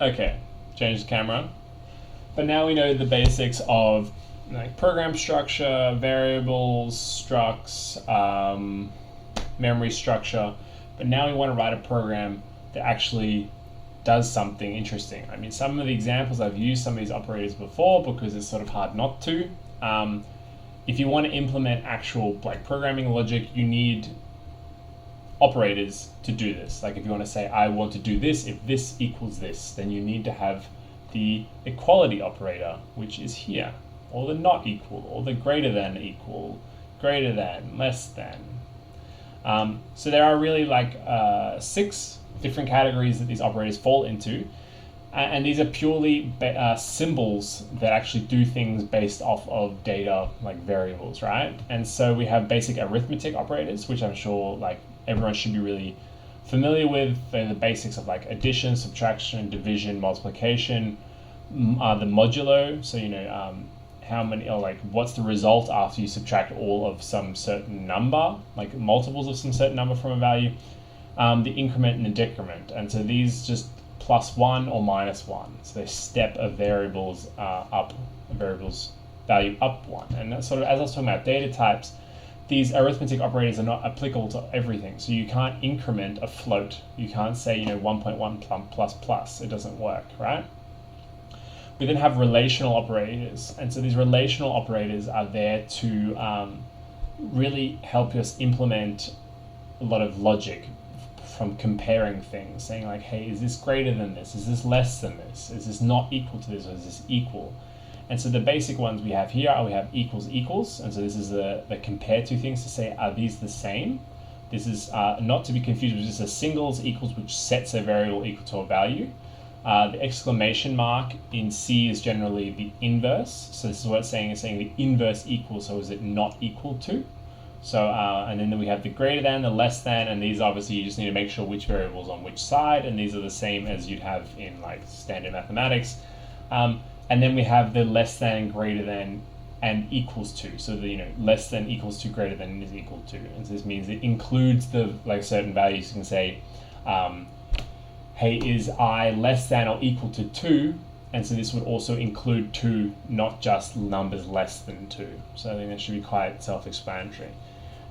Okay, change the camera. But now we know the basics of like program structure, variables, structs, memory structure. But now we want to write a program that actually does something interesting. I mean, some of the examples I've used some of these operators before because it's sort of hard not to. If you want to implement actual like programming logic, you need operators to do this. Like if you want to say, I want to do this, if this equals this, then you need to have the equality operator, which is here, or the not equal, or the greater than equal, greater than, less than. So there are really like 6 different categories that these operators fall into. And these are purely symbols that actually do things based off of data, like variables, right? And so we have basic arithmetic operators, which I'm sure like everyone should be really familiar with. They're the basics of like addition, subtraction, division, multiplication, the modulo. So how many, or like what's the result after you subtract all of some certain number, like multiples of some certain number from a value. The increment and the decrement, and so these just +1 or -1. So they step a variable's up, a variable's value up 1. And that's sort of, as I was talking about data types, these arithmetic operators are not applicable to everything. So you can't increment a float. You can't say 1.1 plus plus. It doesn't work, right? We then have relational operators, and so these relational operators are there to really help us implement a lot of logic from comparing things, saying like, hey, is this greater than this? Is this less than this? Is this not equal to this, or is this equal? And so the basic ones we have here are we have equals equals, and so this is the compare to things to say, are these the same? This is not to be confused with just a singles equals, which sets a variable equal to a value. The exclamation mark in C is generally the inverse. So this is what it's saying the inverse equals, so is it not equal to? So, and then we have the greater than, the less than, and these obviously you just need to make sure which variable is on which side, and these are the same as you'd have in like standard mathematics. And then we have the less than, greater than, and equals to. So the less than equals to, greater than is equal to, and so this means it includes the like certain values. You can say, hey, is I less than or equal to 2? And so this would also include 2, not just numbers less than 2. So I think that should be quite self-explanatory.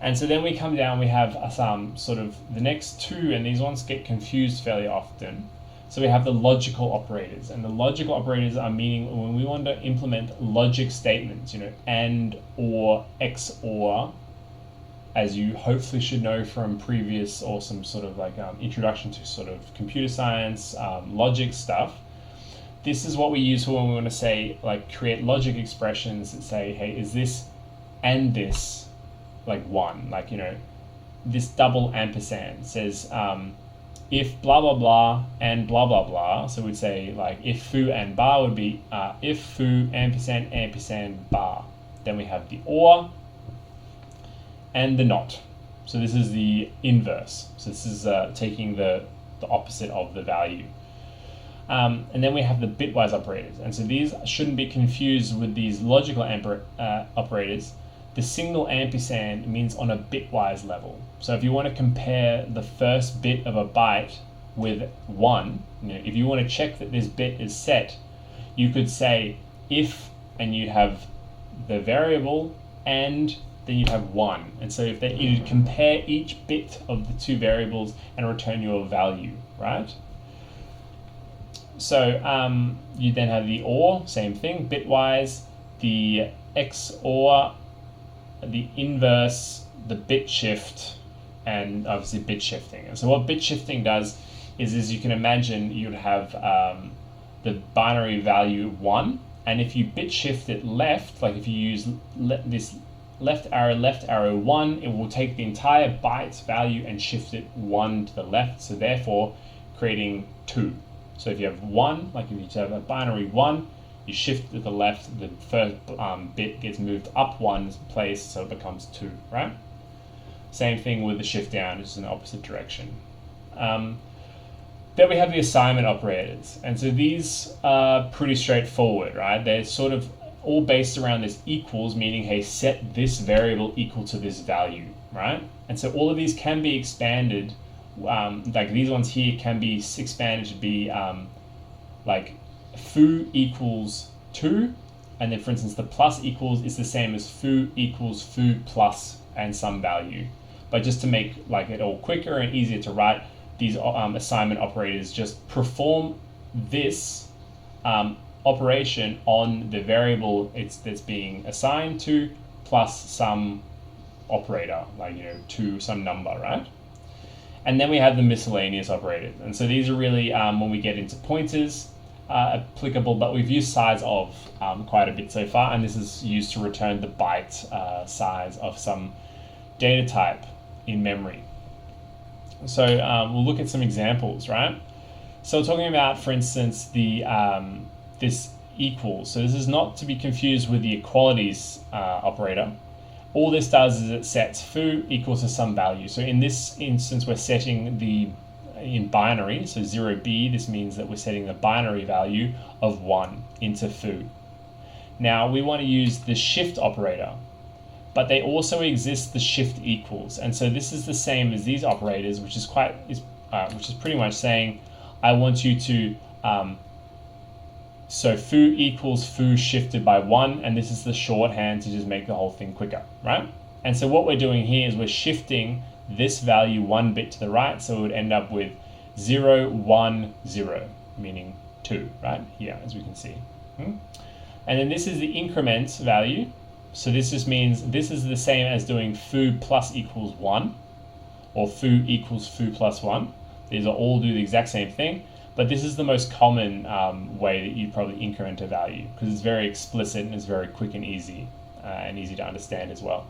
And so then we come down, we have some sort of the next 2, and these ones get confused fairly often. So we have the logical operators, and the logical operators are meaning when we want to implement logic statements, and, or, XOR, as you hopefully should know from previous or some sort of like introduction to sort of computer science, logic stuff. This is what we use for when we want to say, like, create logic expressions that say, hey, is this and this like 1? Like, this double ampersand says, if blah, blah, blah, and blah, blah, blah. So we'd say, like, if foo and bar would be if foo ampersand ampersand bar. Then we have the or and the not. So this is the inverse. So this is taking the opposite of the value. And then we have the bitwise operators. And so these shouldn't be confused with these logical operators. The single ampersand means on a bitwise level. So if you want to compare the first bit of a byte with 1, if you want to check that this bit is set, you could say if, and you have the variable, and then you have 1. And so if you compare each bit of the 2 variables and return your value, right? So you then have the OR, same thing, bitwise, the XOR, the inverse, the bit shift, and obviously bit shifting. And so what bit shifting does is you can imagine you'd have the binary value 1, and if you bit shift it left, like if you use this left arrow 1, it will take the entire byte's value and shift it 1 to the left, so therefore creating 2. So if you have 1, like if you have a binary 1, you shift to the left, the first bit gets moved up 1 place, so it becomes 2, right? Same thing with the shift down, it's in the opposite direction. Then we have the assignment operators, and so these are pretty straightforward, right? They're sort of all based around this equals, meaning, hey, set this variable equal to this value, right? And so all of these can be expanded, like these ones here can be expanded to be, like foo equals 2, and then for instance the plus equals is the same as foo equals foo plus and some value. But just to make like it all quicker and easier to write, these assignment operators just perform this operation on the variable that's being assigned to, plus some operator, like to some number, right? And then we have the miscellaneous operators, and so these are really when we get into pointers applicable, but we've used size of quite a bit so far, and this is used to return the byte size of some data type in memory. So we'll look at some examples, right? So we're talking about, for instance, the this equals. So this is not to be confused with the equalities operator. All this does is it sets foo equals to some value. So in this instance, we're setting the in binary, so 0b, this means that we're setting the binary value of 1 into foo. Now we want to use the shift operator, but they also exist the shift equals, and so this is the same as these operators, which is pretty much saying I want you to so foo equals foo shifted by 1, and this is the shorthand to just make the whole thing quicker, right? And so what we're doing here is we're shifting this value 1 bit to the right, so it would end up with 0, 1, 0, meaning 2, right? Here, as we can see. And then this is the increment value. So this just means this is the same as doing foo plus equals 1, or foo equals foo plus 1. These are all do the exact same thing, but this is the most common way that you probably increment a value, because it's very explicit and it's very quick and easy to understand as well.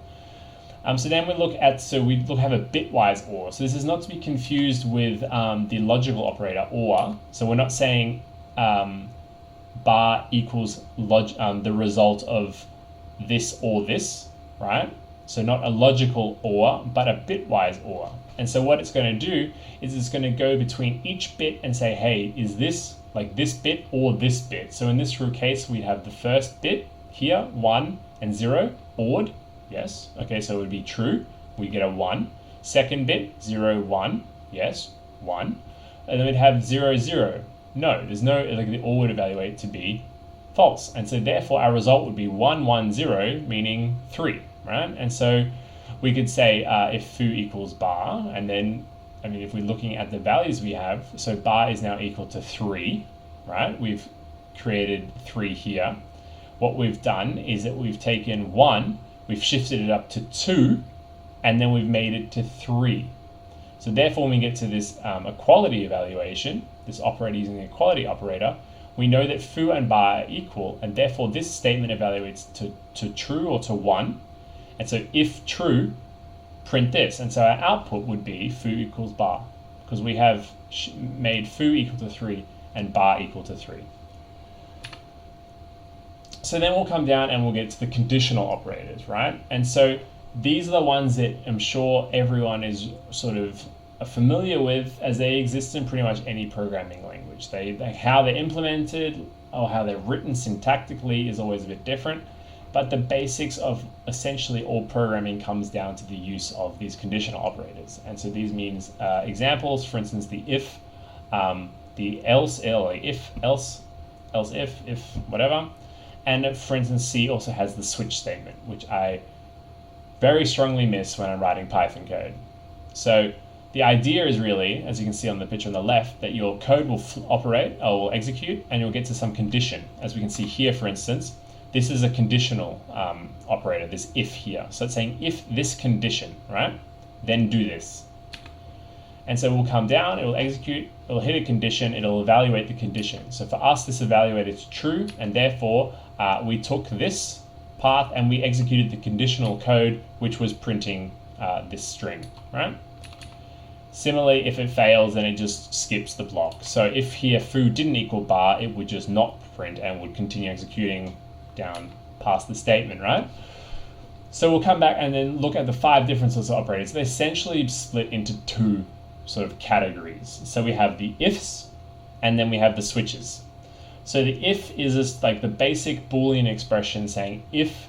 So then we have a bitwise OR. So this is not to be confused with the logical operator OR. So we're not saying bar equals the result of this or this, right? So not a logical OR, but a bitwise OR. And so what it's going to do is it's going to go between each bit and say, hey, is this like this bit or this bit? So in this case, we have the first bit here, 1 and 0, ORed. Yes, okay, so it would be true, we get a 1. Second bit, 0, 1, yes, 1. And then we'd have 0, 0. No, there's no, like the OR would evaluate to be false. And so therefore our result would be 1, 1, 0, meaning 3, right? And so we could say if foo equals bar, and then, I mean, if we're looking at the values we have, so bar is now equal to 3, right? We've created 3 here. What we've done is that we've taken 1, we've shifted it up to 2, and then we've made it to 3. So therefore, when we get to this equality evaluation, this operator using the equality operator, we know that foo and bar are equal, and therefore this statement evaluates to true or to 1. And so if true, print this. And so our output would be foo equals bar, because we have made foo equal to 3 and bar equal to 3. So then we'll come down and we'll get to the conditional operators, right? And so these are the ones that I'm sure everyone is sort of familiar with, as they exist in pretty much any programming language. How they're implemented or how they're written syntactically is always a bit different, but the basics of essentially all programming comes down to the use of these conditional operators. And so these means examples, for instance, the if, the else, if, else, if, whatever. And for instance, C also has the switch statement, which I very strongly miss when I'm writing Python code. So the idea is really, as you can see on the picture on the left, that your code will operate or will execute, and you'll get to some condition. As we can see here, for instance, this is a conditional operator, this if here. So it's saying if this condition, right, then do this. And so we'll come down, it will execute, it will hit a condition, it will evaluate the condition. So for us, this evaluated to true, and therefore we took this path and we executed the conditional code, which was printing this string, right? Similarly, if it fails, then it just skips the block. So if here foo didn't equal bar, it would just not print and would continue executing down past the statement, right? So we'll come back and then look at the 5 different sorts of operators. They're essentially split into 2 sort of categories. So we have the ifs, and then we have the switches. So the if is just like the basic Boolean expression saying if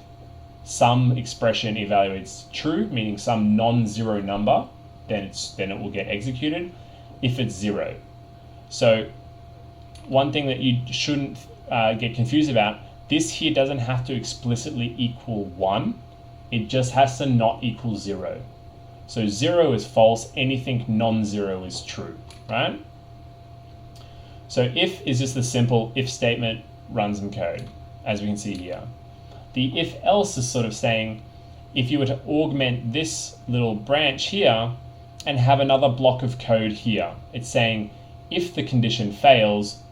some expression evaluates true, meaning some non-zero number, then it will get executed. If it's 0. So one thing that you shouldn't get confused about, this here doesn't have to explicitly equal 1. It just has to not equal 0. So 0 is false, anything non-zero is true, right? So if is just the simple if statement, run some code, as we can see here. The if else is sort of saying, if you were to augment this little branch here and have another block of code here, it's saying, if the condition fails,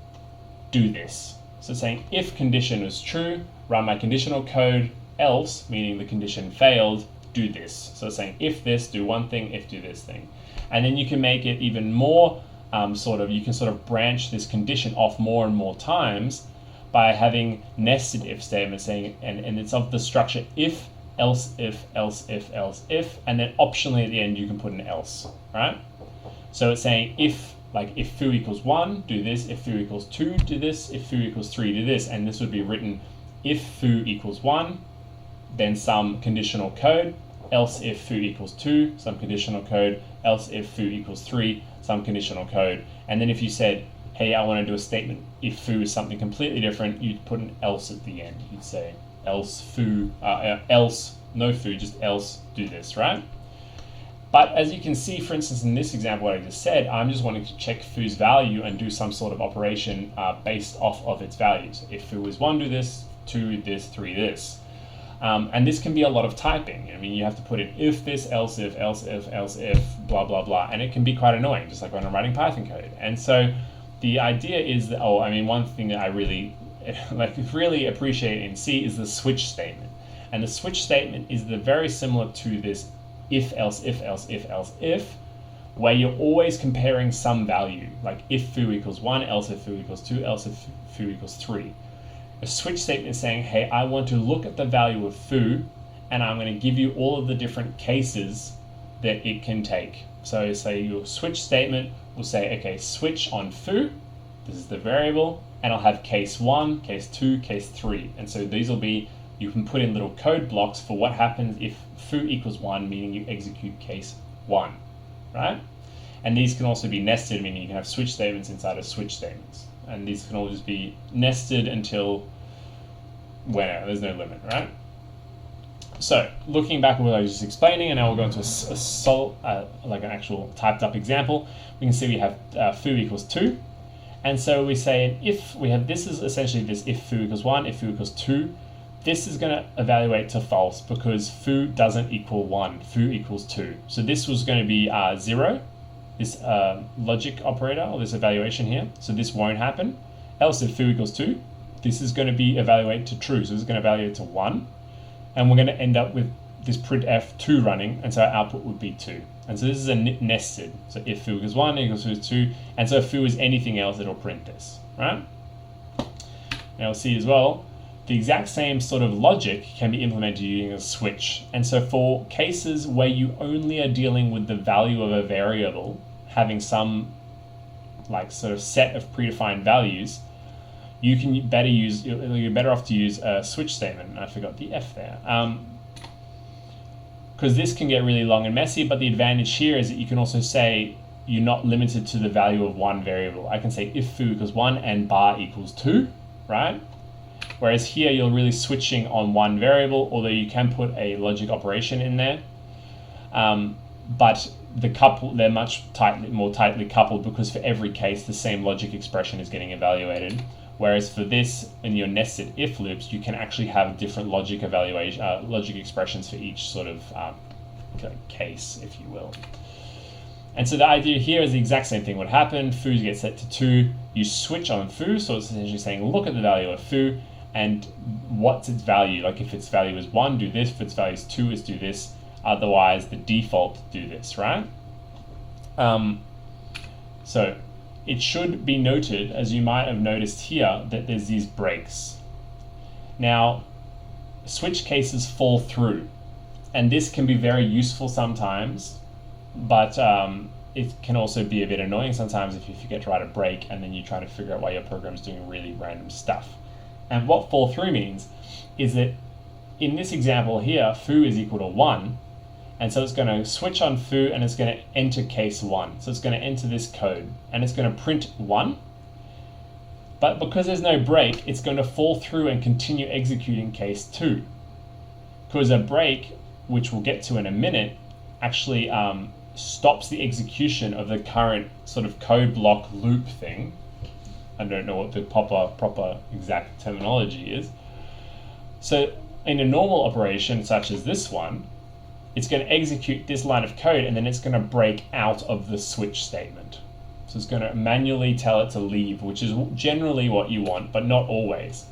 do this. So it's saying, if condition is true, run my conditional code, else, meaning the condition failed, do this. So it's saying, if this, do one thing, if do this thing. And then you can make it even more you can sort of branch this condition off more and more times by having nested if statements saying, and it's of the structure if, else if, else if, else if, and then optionally at the end you can put an else, right? So it's saying if foo equals 1, do this, if foo equals 2, do this, if foo equals 3, do this, and this would be written if foo equals 1, then some conditional code, else if foo equals 2, some conditional code, else if foo equals 3, some conditional code. And then if you said, hey, I want to do a statement if foo is something completely different, you'd put an else at the end. You'd say else foo, else, no foo, just else, do this, right? But as you can see, for instance, in this example, what I just said, I'm just wanting to check foo's value and do some sort of operation based off of its values. If foo is 1, do this, 2, this, 3, this. And this can be a lot of typing. I mean, you have to put in if this, else if, blah, blah, blah. And it can be quite annoying, just like when I'm writing Python code. And so the idea is that, one thing that I really really appreciate in C is the switch statement. And the switch statement is very similar to this if, else, if, else, if, else, if, where you're always comparing some value, like if foo equals 1, else if foo equals 2, else if foo equals 3. A switch statement is saying, hey, I want to look at the value of foo, and I'm going to give you all of the different cases that it can take. So say your switch statement will say, okay, switch on foo, this is the variable, and I'll have case 1, case 2, case 3. And so these will be, you can put in little code blocks for what happens if foo equals 1, meaning you execute case 1, right? And these can also be nested, meaning you can have switch statements inside of switch statements. And these can all just be nested until whenever, there's no limit, right? So looking back at what I was just explaining, and now we'll go into like an actual typed up example. We can see we have foo equals 2. And so we say if we have, this is essentially this if foo equals 1, if foo equals 2, this is going to evaluate to false because foo doesn't equal 1, foo equals 2. So this was going to be 0, this logic operator, or this evaluation here. So this won't happen. Else if foo equals 2, this is going to be evaluate to true. So this is going to evaluate to 1. And we're going to end up with this printf2 running, and so our output would be 2. And so this is a nested. So if foo equals 1 equals foo is 2, and so if foo is anything else, it'll print this, right? Now we'll see as well, the exact same sort of logic can be implemented using a switch. And so for cases where you only are dealing with the value of a variable, having some like sort of set of predefined values, you're better off to use a switch statement. I forgot the F there. Because this can get really long and messy, but the advantage here is that you can also say you're not limited to the value of one variable. I can say if foo equals 1 and bar equals 2, right? Whereas here you're really switching on one variable, although you can put a logic operation in there. But they're much more tightly coupled because for every case the same logic expression is getting evaluated. Whereas for this, in your nested if loops, you can actually have different logic expressions for each sort of case, if you will. And so the idea here is the exact same thing would happen. Foo gets set to 2. You switch on foo, so it's essentially saying look at the value of foo and what's its value. Like if its value is 1, do this. If its value is 2, is do this. Otherwise, the default do this, right? So it should be noted, as you might have noticed here, that there's these breaks. Now, switch cases fall through, and this can be very useful sometimes, but it can also be a bit annoying sometimes if you forget to write a break and then you try to figure out why your program's doing really random stuff. And what fall through means is that in this example here, foo is equal to 1, and so it's going to switch on foo and it's going to enter case 1. So it's going to enter this code and it's going to print 1. But because there's no break, it's going to fall through and continue executing case 2. Because a break, which we'll get to in a minute, actually stops the execution of the current sort of code block loop thing. I don't know what the proper exact terminology is. So in a normal operation, such as this one, it's going to execute this line of code and then it's going to break out of the switch statement. So it's going to manually tell it to leave, which is generally what you want, but not always.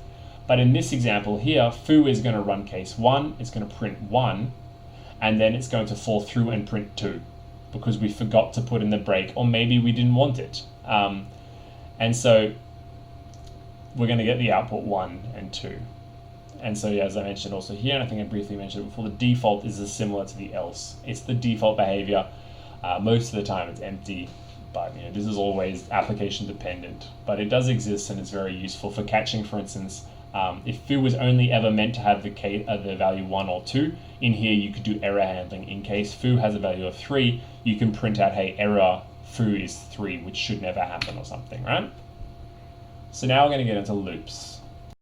But in this example here, foo is going to run case 1, it's going to print 1, and then it's going to fall through and print 2, because we forgot to put in the break, or maybe we didn't want it. And so we're going to get the output 1 and 2. And so, as I mentioned also here, and I think I briefly mentioned it before, the default is similar to the else. It's the default behavior. Most of the time it's empty, but this is always application dependent. But it does exist, and it's very useful for catching, for instance, if foo was only ever meant to have the value 1 or 2, in here you could do error handling. In case foo has a value of 3, you can print out, hey, error, foo is 3, which should never happen or something, right? So now we're going to get into loops.